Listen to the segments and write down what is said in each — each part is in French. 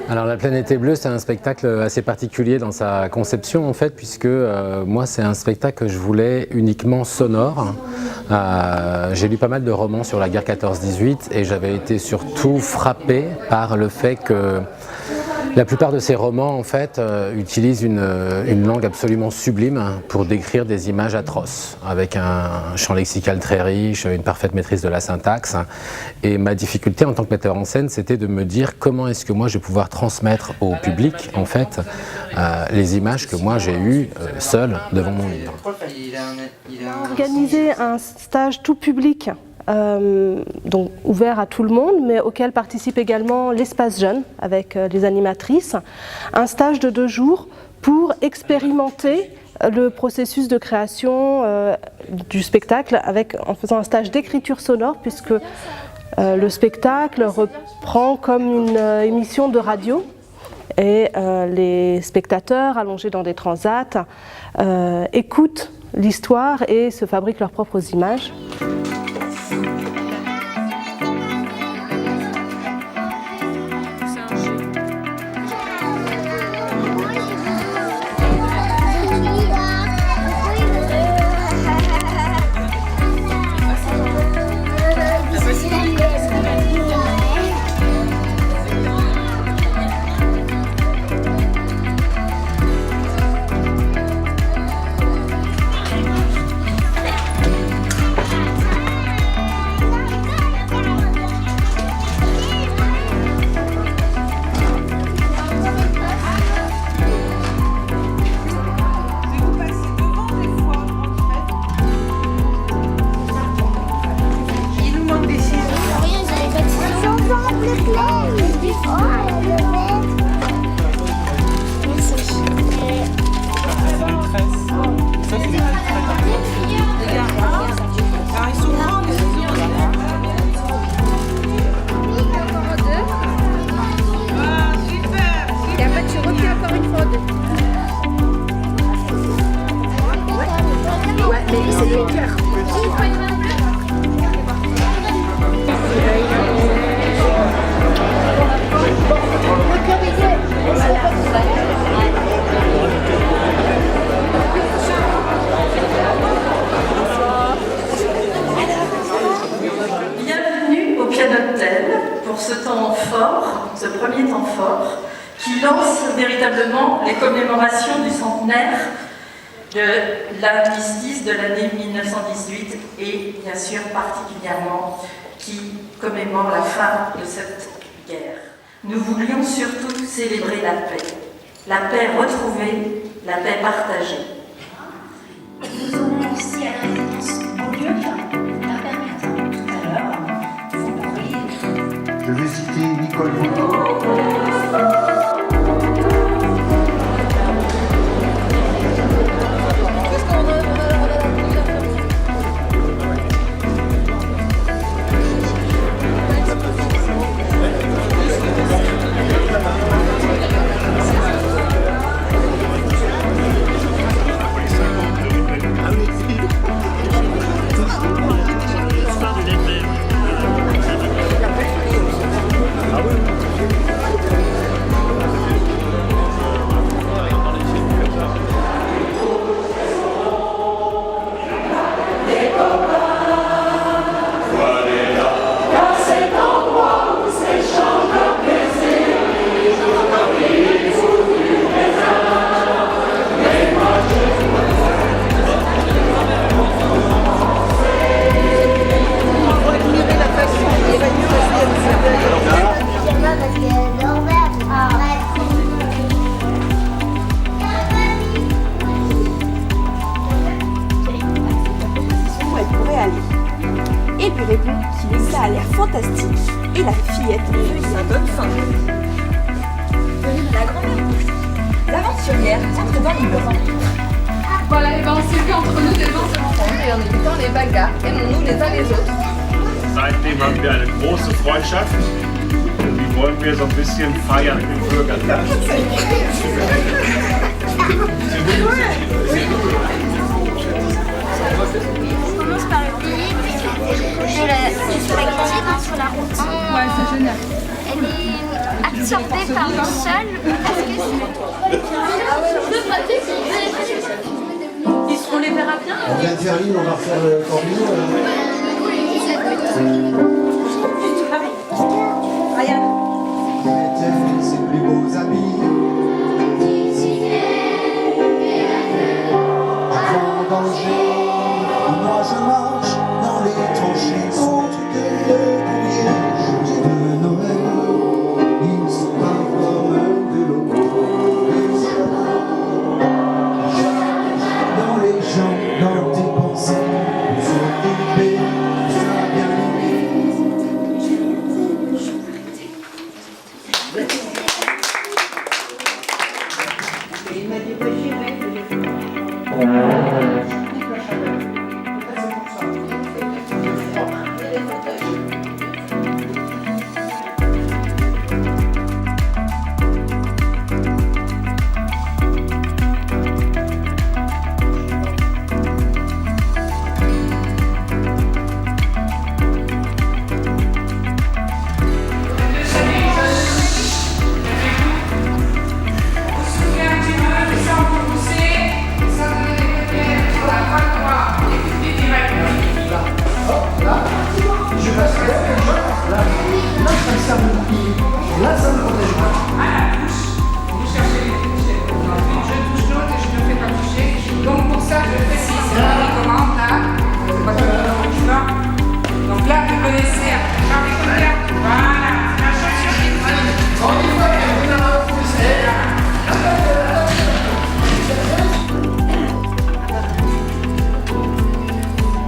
Alors La Planète est bleue, c'est un spectacle assez particulier dans sa conception en fait, puisque moi c'est un spectacle que je voulais uniquement sonore. J'ai lu pas mal de romans sur la guerre 14-18 et j'avais été surtout frappé par le fait que la plupart de ces romans en fait utilisent une langue absolument sublime pour décrire des images atroces, avec un champ lexical très riche, une parfaite maîtrise de la syntaxe. Et ma difficulté en tant que metteur en scène, c'était de me dire comment est-ce que moi je vais pouvoir transmettre au public en fait les images que moi j'ai eues seul devant mon livre. On a organisé un stage tout public. Donc ouvert à tout le monde, mais auquel participe également l'Espace Jeune avec les animatrices. Un stage de 2 jours pour expérimenter le processus de création du spectacle en faisant un stage d'écriture sonore, puisque le spectacle reprend comme une émission de radio et les spectateurs allongés dans des transats écoutent l'histoire et se fabriquent leurs propres images. Pour ce temps fort, ce premier temps fort, qui lance véritablement les commémorations du centenaire de l'armistice de l'année 1918 et bien sûr particulièrement qui commémore la fin de cette guerre. Nous voulions surtout célébrer la paix retrouvée, la paix partagée. Nous aurons aussi à la résidence au lieu la permettre tout à l'heure. Je vais citer Nicole Boudot. Et lui répond qu'il ça a l'air fantastique et la fillette veut sa bonne fin. La grand-mère bouge. L'aventurière entre dans l'immeuble. Voilà, et ben on s'est vu entre nous des gens se rencontrent et en évitant les bagarres, aimons-nous les uns les autres. Seitdem haben wir eine große Freundschaft und die wollen wir so ein bisschen feiern im Bürgerland. sortez par un seul. On les verra bien. On vient de faire l'île, on va refaire le Corbinou. C'était ses plus beaux amis. Avant danger, moi je marche dans les tranchées hautes de courrier. De Noël, ils sont pas comme de l'eau. Dans les gens, dans tes pensées, s'occuper, ça bien aimé.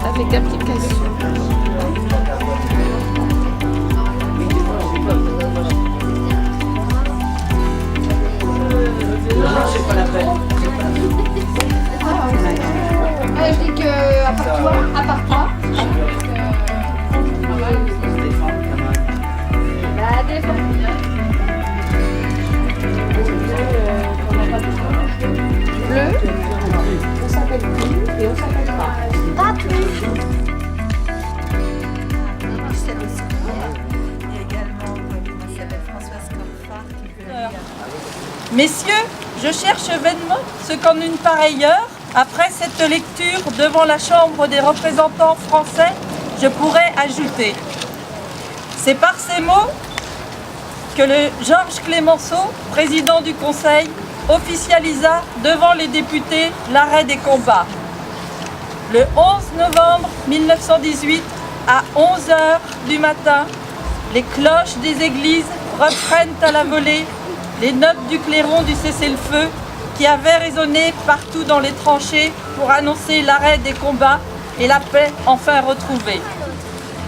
Avec application. Je dis que à part toi, On s'appelle plus et on s'appelle pas. Pas plus. Messieurs, je cherche vainement ce qu'en une pareille heure, après cette lecture devant la Chambre des représentants français, je pourrais ajouter. C'est par ces mots que le Georges Clemenceau, président du Conseil, officialisa devant les députés l'arrêt des combats. Le 11 novembre 1918, à 11h du matin, les cloches des églises reprennent à la volée les notes du clairon du cessez-le-feu qui avait résonné partout dans les tranchées pour annoncer l'arrêt des combats et la paix enfin retrouvée.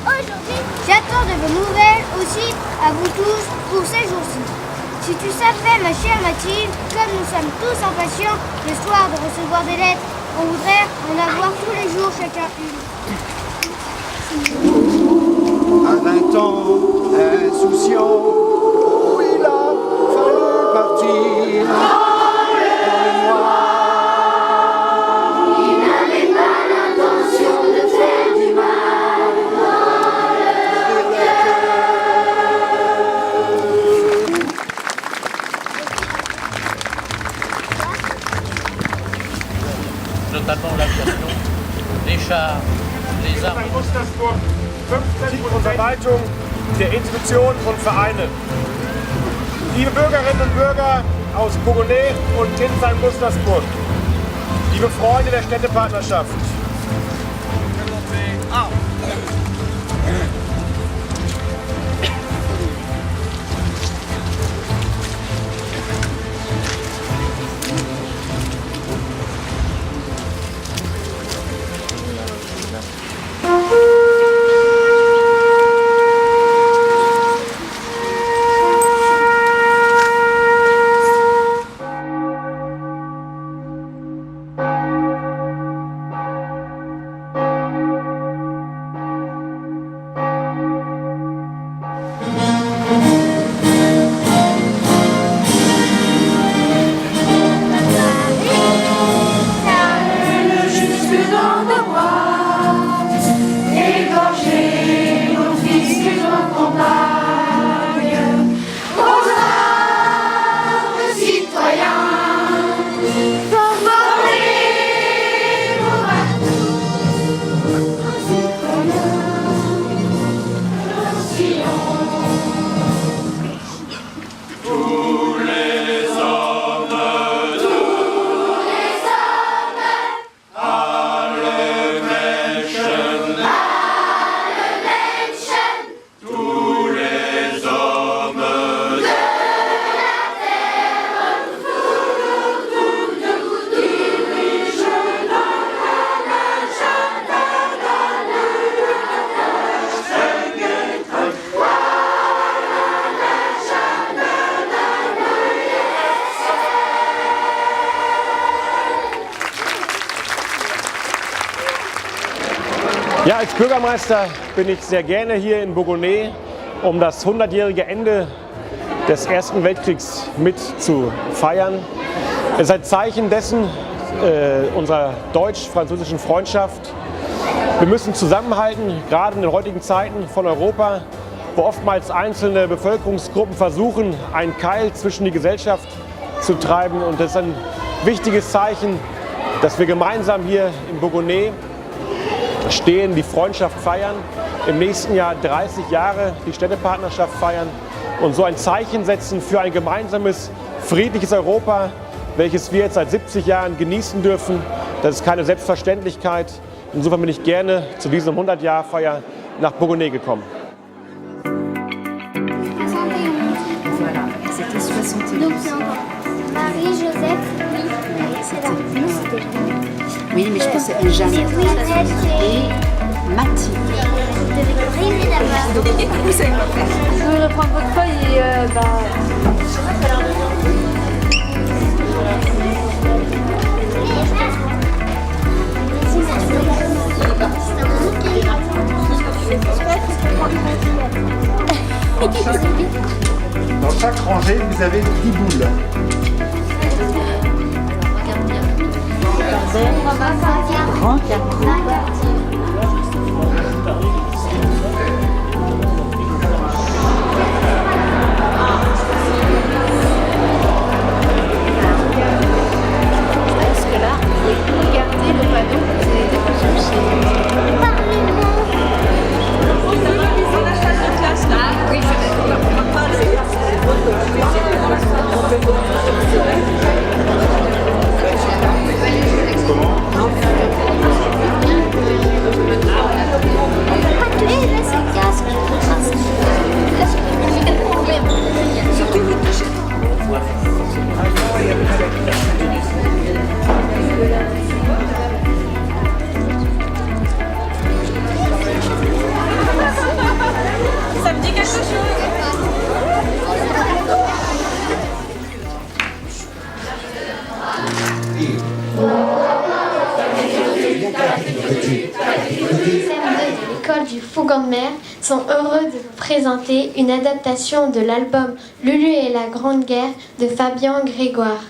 Aujourd'hui, j'attends de vos nouvelles aussi à vous tous pour ces jours-ci. Si tu savais, ma chère Mathilde, comme nous sommes tous impatients le soir de recevoir des lettres, on voudrait en avoir tous les jours chacun une. À 20 ans, insouciant, où il a fallu partir. Notamment l'aviation, les chars, les armes. Gustavsburg, 15 und Verwaltung der Institutionen und Vereine. Liebe Bürgerinnen und Bürger aus Bourgonais und Tinsheim-Gustavsburg, liebe Freunde der Städtepartnerschaft. Ja, als Bürgermeister bin ich sehr gerne hier in Bourgonais, um das 100-jährige Ende des Ersten Weltkriegs mit zu feiern. Es ist ein Zeichen dessen unserer deutsch-französischen Freundschaft. Wir müssen zusammenhalten, gerade in den heutigen Zeiten von Europa, wo oftmals einzelne Bevölkerungsgruppen versuchen, einen Keil zwischen die Gesellschaft zu treiben. Und das ist ein wichtiges Zeichen, dass wir gemeinsam hier in Bourgonais stehen, die Freundschaft feiern, im nächsten Jahr 30 Jahre die Städtepartnerschaft feiern und so ein Zeichen setzen für ein gemeinsames, friedliches Europa, welches wir jetzt seit 70 Jahren genießen dürfen. Das ist keine Selbstverständlichkeit. Insofern bin ich gerne zu diesem 100-Jahr-Feier nach Bourgonais gekommen. Voilà, c'était 71. Donc c'est encore Marie-Joseph, oui, c'est là. Nous, c'était Jeanne. Oui, mais je pensais à Jeanne. Mais oui, Et Mathilde. oui, d'abord. Vous savez pas faire. Je reprends votre feuille et Dans chaque rangée, vous avez 10 boules. Grand carton. parce que là, regardez le panneau que vous avez déjà cherché. Ah oui, Ça me dit quelque chose? de l'école du Fougan de Mer sont heureux de vous présenter une adaptation de l'album Lulu et la Grande Guerre de Fabien Grégoire.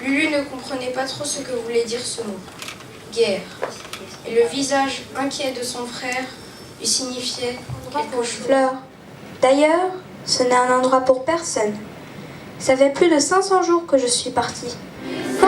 Lulu ne comprenait pas trop ce que voulait dire ce mot, guerre, et le visage inquiet de son frère lui signifiait quelque chose. Fleur. D'ailleurs, ce n'est un endroit pour personne. Ça fait plus de 500 jours que je suis partie. Quand